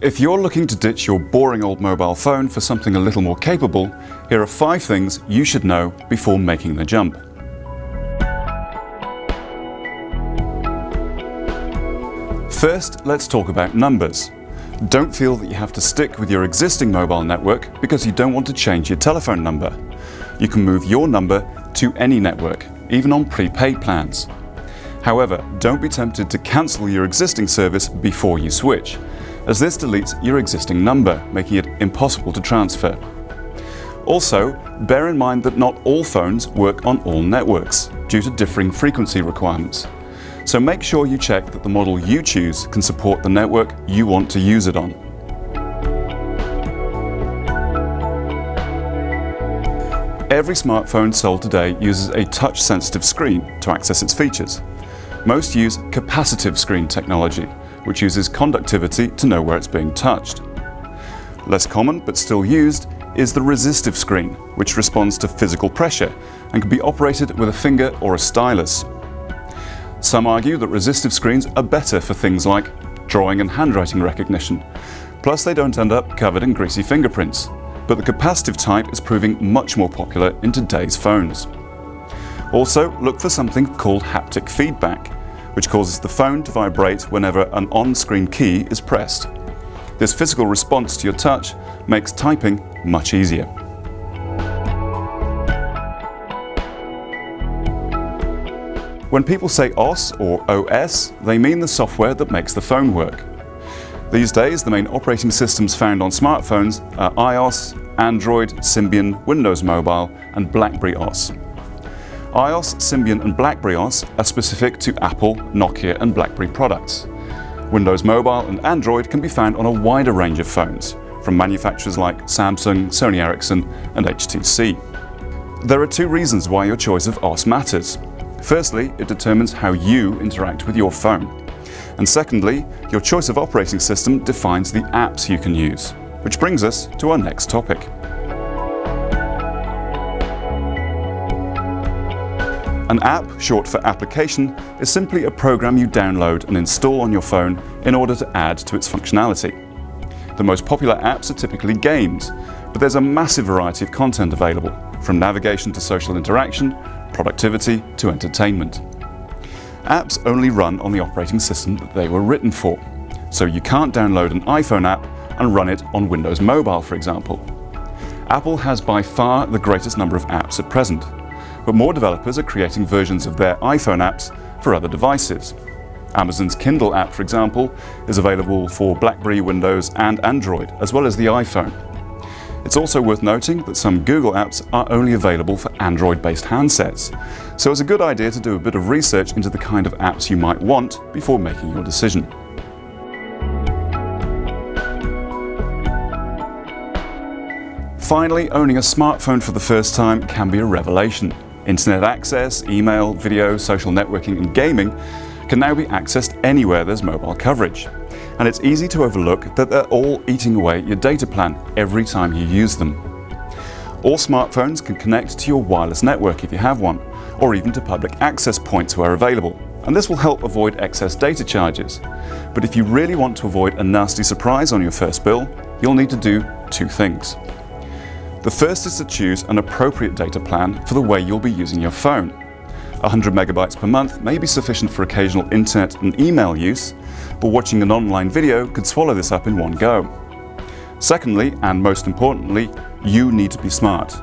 If you're looking to ditch your boring old mobile phone for something a little more capable, here are 5 things you should know before making the jump. First, let's talk about numbers. Don't feel that you have to stick with your existing mobile network because you don't want to change your telephone number. You can move your number to any network, even on prepaid plans. However, don't be tempted to cancel your existing service before you switch, as this deletes your existing number, making it impossible to transfer. Also, bear in mind that not all phones work on all networks due to differing frequency requirements. So make sure you check that the model you choose can support the network you want to use it on. Every smartphone sold today uses a touch-sensitive screen to access its features. Most use capacitive screen technology, which uses conductivity to know where it's being touched. Less common, but still used, is the resistive screen, which responds to physical pressure and can be operated with a finger or a stylus. Some argue that resistive screens are better for things like drawing and handwriting recognition, plus they don't end up covered in greasy fingerprints. But the capacitive type is proving much more popular in today's phones. Also, look for something called haptic feedback, which causes the phone to vibrate whenever an on-screen key is pressed. This physical response to your touch makes typing much easier. When people say OS or OS, they mean the software that makes the phone work. These days, the main operating systems found on smartphones are iOS, Android, Symbian, Windows Mobile, and BlackBerry OS. iOS, Symbian, and BlackBerry OS are specific to Apple, Nokia, and BlackBerry products. Windows Mobile and Android can be found on a wider range of phones, from manufacturers like Samsung, Sony Ericsson, and HTC. There are 2 reasons why your choice of OS matters. Firstly, it determines how you interact with your phone. And secondly, your choice of operating system defines the apps you can use. Which brings us to our next topic. An app, short for application, is simply a program you download and install on your phone in order to add to its functionality. The most popular apps are typically games, but there's a massive variety of content available, from navigation to social interaction, productivity to entertainment. Apps only run on the operating system that they were written for, so you can't download an iPhone app and run it on Windows Mobile, for example. Apple has by far the greatest number of apps at present, but more developers are creating versions of their iPhone apps for other devices. Amazon's Kindle app, for example, is available for BlackBerry, Windows, and Android, as well as the iPhone. It's also worth noting that some Google apps are only available for Android-based handsets, so it's a good idea to do a bit of research into the kind of apps you might want before making your decision. Finally, owning a smartphone for the first time can be a revelation. Internet access, email, video, social networking, and gaming can now be accessed anywhere there's mobile coverage. And it's easy to overlook that they're all eating away at your data plan every time you use them. All smartphones can connect to your wireless network if you have one, or even to public access points where available, and this will help avoid excess data charges. But if you really want to avoid a nasty surprise on your first bill, you'll need to do 2 things. The first is to choose an appropriate data plan for the way you'll be using your phone. 100 megabytes per month may be sufficient for occasional internet and email use, but watching an online video could swallow this up in one go. Secondly, and most importantly, you need to be smart.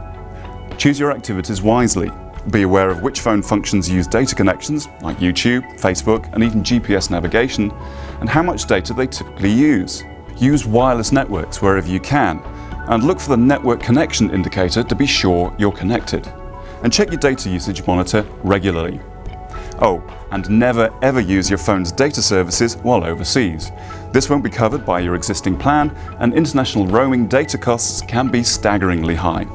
Choose your activities wisely. Be aware of which phone functions use data connections, like YouTube, Facebook, and even GPS navigation, and how much data they typically use. Use wireless networks wherever you can, and look for the network connection indicator to be sure you're connected. And check your data usage monitor regularly. Oh, and never ever use your phone's data services while overseas. This won't be covered by your existing plan, and international roaming data costs can be staggeringly high.